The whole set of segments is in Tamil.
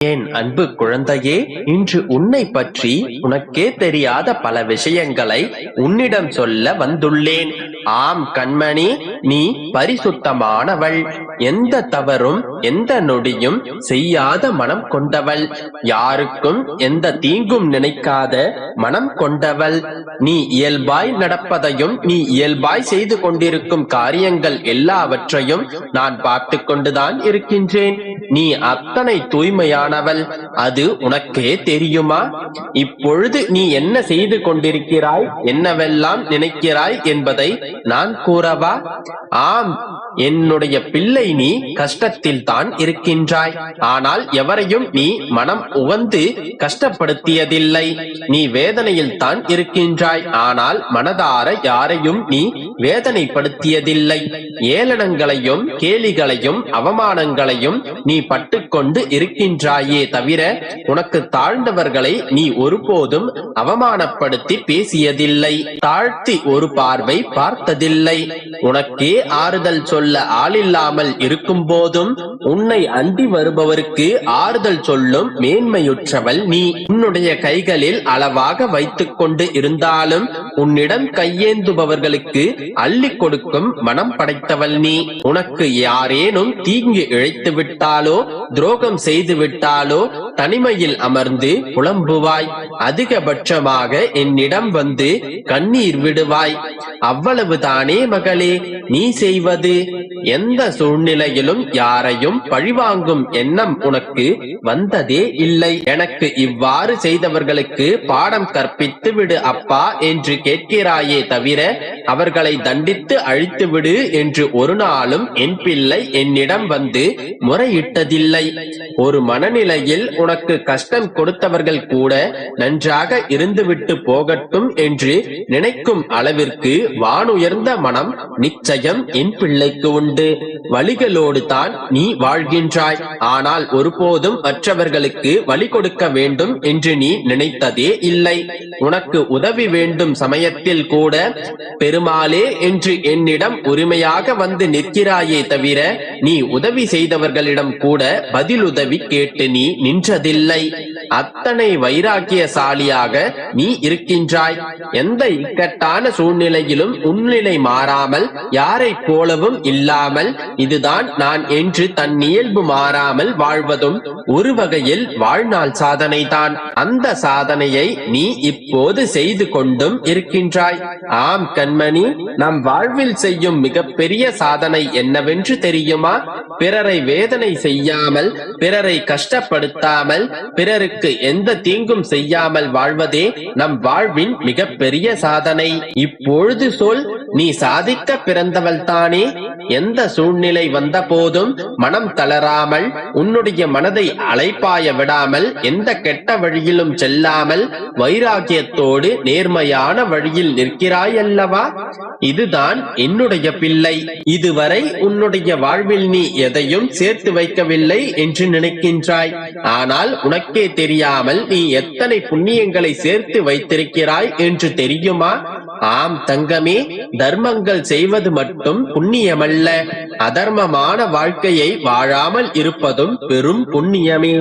என் அன்பு குழந்தையே, இன்று உன்னை பற்றி உனக்கே தெரியாத பல விஷயங்களை உன்னிடம் சொல்ல வந்துள்ளேன். ஆம் கண்மணி, நீ பரிசுத்தமானவள். எந்த தவறும் எந்த நொடியும் செய்யாத மனம் கொண்டவள். யாருக்கும் எந்த தீங்கும் நினைக்காத மனம் கொண்டவள். நீ இயல்பாய் நடப்பதையும் நீ இயல்பாய் செய்து கொண்டிருக்கும் காரியங்கள் எல்லாவற்றையும் நான் பார்த்து கொண்டுதான் இருக்கின்றேன். நீ அத்தனை தூய்மையானவள். அது உனக்கே தெரியுமா? இப்பொழுது நீ என்ன செய்து கொண்டிருக்கிறாய், என்னவெல்லாம் நினைக்கிறாய் என்பதை நான் கூறவா? ஆம், என்னுடைய பிள்ளை, நீ கஷ்டத்தில் தான் இருக்கின்றாய். ஆனால் எவரையும் நீ மனம் உவந்து கஷ்டப்படுத்தியதில்லை. நீ வேதனையில் தான் இருக்கின்றாய். ஆனால் மனதார யாரையும் நீ வேதனைப்படுத்தியதில்லை. ஏளனங்களையும் கேலிகளையும் அவமானங்களையும் நீ பட்டுக்கொண்டு இருக்கின்றாயே தவிர உனக்கு தாழ்ந்தவர்களை நீ ஒருபோதும் அவமானப்படுத்தி பேசியதில்லை. தாழ்த்தி ஒரு பார்வை பார்த்ததில்லை. உனக்கே ஆறுதல் சொல்ல ஆளில்லாமல் இருக்கும் போதும் உன்னை அண்டி வருபவருக்கு ஆறுதல் சொல்லும் மேன்மையுற்றவள் நீ. உன்னுடைய கைகளில் அளவாக வைத்துக் கொண்டு இருந்தாலும் உன்னிடம் கையேந்துபவர்களுக்கு அள்ளி கொடுக்கும் மனம் படைத்தவள் நீ. உனக்கு யாரேனும் தீங்கு இழைத்து விட்டாலோ துரோகம் செய்து விட்டாலோ தனிமையில் அமர்ந்து புலம்புவாய். அதிகபட்சமாக என்னிடம் வந்து கண்ணீர் விடுவாய். அவ்வளவுதானே மகளே நீ செய்வது? எந்த சூழ்நிலையிலும் யாரையும் பழிவாங்கும் எண்ணம் உனக்கு வந்ததே இல்லை. எனக்கு இவ்வாறு செய்தவர்களுக்கு பாடம் கற்பித்து விடு அப்பா என்று கேட்கிறாயே தவிர அவர்களை தண்டித்து அழித்து விடு என்று ஒரு நாளும் என் பிள்ளை என்னிடம் வந்து முறையிட்டதில்லை. ஒரு மனநிலையில் உனக்கு கஷ்டம் கொடுத்தவர்கள் கூட நன்றாக இருந்துவிட்டு போகட்டும் என்று நினைக்கும் அளவிற்கு வானுயர்ந்த மனம் நிச்சயம் என் பிள்ளைக்கு உண்டு. வழிகளோடு தான் நீ வாழ்கின்றாய். ஆனால் ஒருபோதும் மற்றவர்களுக்கு வழி கொடுக்க வேண்டும் என்று நீ நினைத்ததே இல்லை. உனக்கு உதவி வேண்டும் சமயத்தில் கூட பெருமாளே என்று என்னிடம் உரிமையாக வந்து நிற்கிறாயே தவிர நீ உதவி செய்தவர்களிடம் கூட பதிலுதவி கேட்டு நீ நின்றதில்லை. அத்தனை வைராக்கியசாலியாக நீ இருக்கின்றாய். எந்த இக்கட்டான சூழ்நிலையிலும் உன்னிலை மாறாமல் யாரை போலவும் இல்லாமல் இதுதான் நான் என்று தன் இயல்பு மாறாமல் வாழ்வதும் ஒரு வகையில் வாழ்நாள் சாதனைதான். அந்த சாதனையை நீ இப்போது செய்து கொண்டும் இருக்கின்றாய். ஆம் கண்மணி, நம் வாழ்வில் செய்யும் மிகப்பெரிய சாதனை என்னவென்று தெரியுமா? பிறரை வேதனை செய்யாமல், பிறரை கஷ்டப்படுத்தாமல், பிறருக்கு எந்த தீங்கும் செய்யாமல் வாழ்வதே நம் வாழ்வின் மிகப்பெரிய சாதனை. இப்பொழுது சொல், நீ சாதிக்க பிறந்தவள் தானே? எந்த சூழ்நிலை வந்த போதும் மனம் தளராமல், உன்னுடைய மனதை அலைப்பாய விடாமல், எந்த கெட்ட வழியிலும் செல்லாமல் வைராகியத்தோடு நேர்மையான வழியில் நிற்கிறாய் அல்லவா? இதுதான் என்னுடைய பிள்ளை. இதுவரை உன்னுடைய வாழ்வில் நீ எதையும் சேர்த்து வைக்கவில்லை என்று நினைக்கின்றாய். ஆனால் உனக்கே தெரியாமல் நீ எத்தனை புண்ணியங்களை சேர்த்து வைத்திருக்கிறாய் என்று தெரியுமா? ஆம் தங்கமே, தர்மங்கள் செய்வது மட்டும் புண்ணியமல்ல. அதர்மமான வாழ்க்கையை வாழாமல் இருப்பதும் பெரும் புண்ணியமே.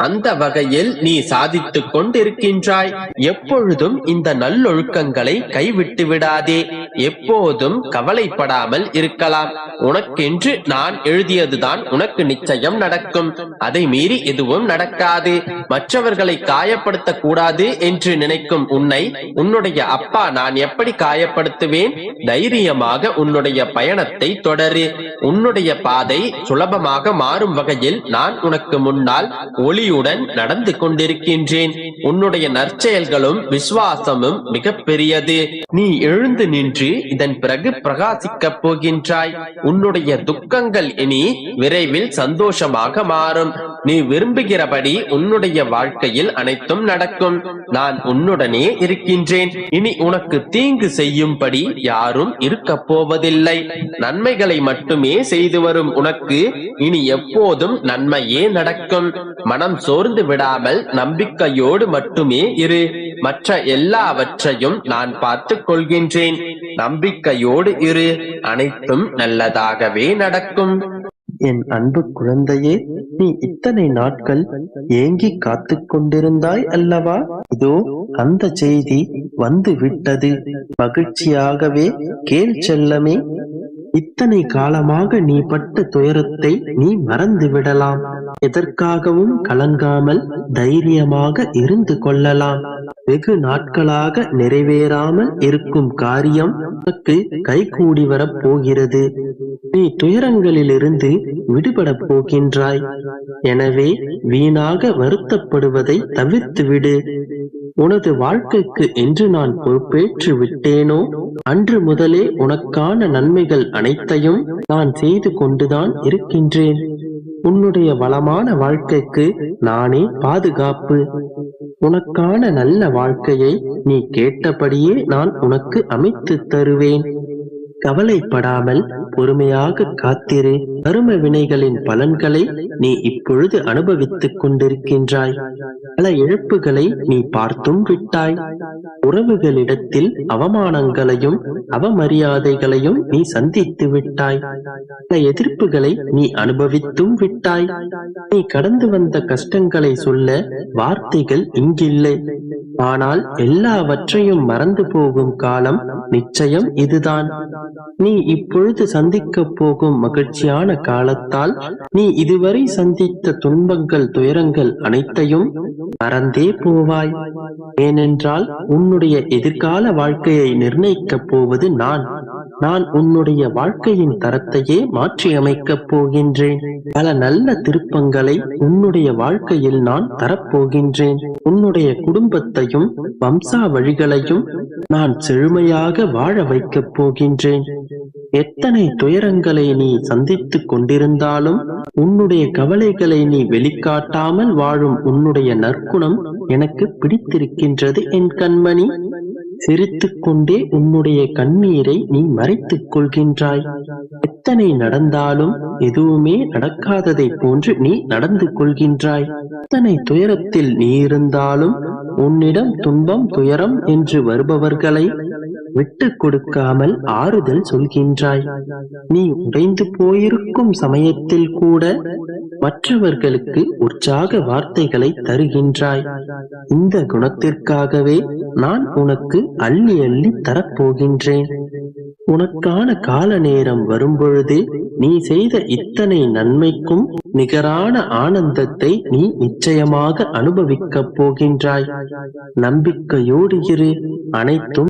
அந்த வகையில் நீ சாதித்துக் கொண்டிருக்கின்றாய். எப்பொழுதும் இந்த நல்லொழுக்கங்களை கைவிட்டு விடாதே. எப்போதும் கவலைப்படாமல் இருக்கலாம். உனக்கென்று நான் எழுதியதுதான் உனக்கு நிச்சயம் நடக்கும். அதை மீறி எதுவும் நடக்காது. மற்றவர்களை காயப்படுத்த கூடாது என்று நினைக்கும் உன்னை உன்னுடைய அப்பா நான் எப்படி காயப்படுத்துவேன்? தைரியமாக உன்னுடைய பயணத்தை தொடரு. உன்னுடைய பாதை சுலபமாக மாறும் வகையில் நான் உனக்கு முன்னால் ஒளியுடன் நடந்து கொண்டிருக்கின்றேன். உன்னுடைய நற்செயல்களும் விசுவாசமும் மிக பெரியது. நீ எழுந்து நின்று இதன் பிறகு பிரகாசிக்கப் போகின்றாய். உன்னுடைய துக்கங்கள் இனி விரைவில் சந்தோஷமாக மாறும். நீ விரும்புகிறபடி உன்னுடைய வாழ்க்கையில் அனைத்தும் நடக்கும். நான் உன்னுடனே இருக்கின்றேன். இனி உனக்கு தீங்கு செய்யும்படி யாரும் இருக்க போவதில்லை. நன்மைகளை மட்டுமே செய்து வரும் உனக்கு இனி எப்போதும் நன்மையே நடக்கும். மனம் சோர்ந்து விடாமல் நம்பிக்கையோடு மட்டுமே இரு. மற்ற எல்லாவற்றையும் நான் பார்த்துக் கொள்கின்றேன். நம்பிக்கையோடு இரு. அனைத்தும் நல்லதாகவே நடக்கும். என் அன்பு குழந்தையே, நீ இத்தனை நாட்கள் ஏங்கி காத்து கொண்டிருந்தாய் அல்லவா? இதோ அந்த செய்தி வந்து விட்டது. மகிழ்ச்சியாகவே கேள் செல்லமே. இத்தனை காலமாக நீ பட்ட துயரத்தை நீ மறந்து விடலாம். எதற்காகவும் கலங்காமல் தைரியமாக இருந்து கொள்ளலாம். வெகு நாட்களாக நிறைவேறாமல் இருக்கும் காரியம் உனக்கு கைகூடி வரப் போகிறது. நீ துயரங்களிலிருந்து விடுபடப் போகின்றாய். எனவே வீணாக வருத்தப்படுவதை தவிர்த்து விடு. உனது வாழ்க்கைக்கு என்று நான் பொறுப்பேற்று விட்டேனோ அன்று முதலே உனக்கான நன்மைகள் அனைத்தையும் நான் செய்து கொண்டுதான் இருக்கின்றேன். உன்னுடைய வளமான வாழ்க்கைக்கு நானே பாதுகாப்பு. உனக்கான நல்ல வாழ்க்கையை நீ கேட்டபடியே நான் உனக்கு அமைத்து தருவேன். கவலைப்படாமல் பொறுமையாக காத்திரு. கரும வினைகளின் பலன்களை நீ இப்பொழுது அனுபவித்துக் கொண்டிருக்கின்றாய். பல இழப்புகளை நீ பார்த்தும் விட்டாய். உறவுகளிடத்தில் அவமானங்களையும் அவமரியாதைகளையும் நீ சந்தித்து விட்டாய். பல எதிர்ப்புகளை நீ அனுபவித்தும் விட்டாய். நீ கடந்து வந்த கஷ்டங்களை சொல்ல வார்த்தைகள் இங்கில்லை. ஆனால் எல்லாவற்றையும் மறந்து போகும் காலம் நிச்சயம் இதுதான். நீ இப்பொழுது சந்திக்க போகும் மகிழ்ச்சியான காலத்தால் நீ இதுவரை சந்தித்த துன்பங்கள் துயரங்கள் அனைத்தையும் மறந்தே போவாய். ஏனென்றால் உன்னுடைய எதிர்கால வாழ்க்கையை நிர்ணயிக்கப் போவது நான் உன்னுடைய வாழ்க்கையின் தரத்தையே மாற்றி அமைக்கப் போகின்றேன். பல நல்ல திருப்பங்களை உன்னுடைய வாழ்க்கையில் நான் தரப்போகின்றேன். உன்னுடைய குடும்பத்தையும் வம்சாவழிகளையும் நான் செழுமையாக வாழ வைக்கப் போகின்றேன். எத்தனை துயரங்களை நீ சந்தித்துக் கொண்டிருந்தாலும் உன்னுடைய கவலைகளை நீ வெளிக்காட்டாமல் வாழும் உன்னுடைய நற்குணம் எனக்கு பிடித்திருக்கின்றது என் கண்மணி. சிரித்துக் கொண்டே உன்னுடைய கண்ணீரை நீ மறைத்துக் கொள்கின்றாய். எத்தனை நடந்தாலும் எதுவுமே நடக்காததை போன்று நீ நடந்து கொள்கின்றாய். எத்தனை துயரத்தில் நீ இருந்தாலும் உன்னிடம் துன்பம் துயரம் என்று வருபவர்களை விட்டு கொடுக்காமல் ஆறுதல் சொல்கின்றாய். நீ உடைந்து போயிருக்கும் சமயத்தில் கூட மற்றவர்களுக்கு உற்சாக வார்த்தைகளை தருகின்றாய். இந்த குணத்திற்காகவே நான் உனக்கு அள்ளி அள்ளி தரப்போகின்றேன். உனக்கான கால நேரம் வரும்பொழுது நீ செய்த இத்தனை நன்மைக்கும் நிகரான ஆனந்தத்தை நீ நிச்சயமாக அனுபவிக்கப் போகின்றாய். நம்பிக்கையோடு இரு. அனைத்தும்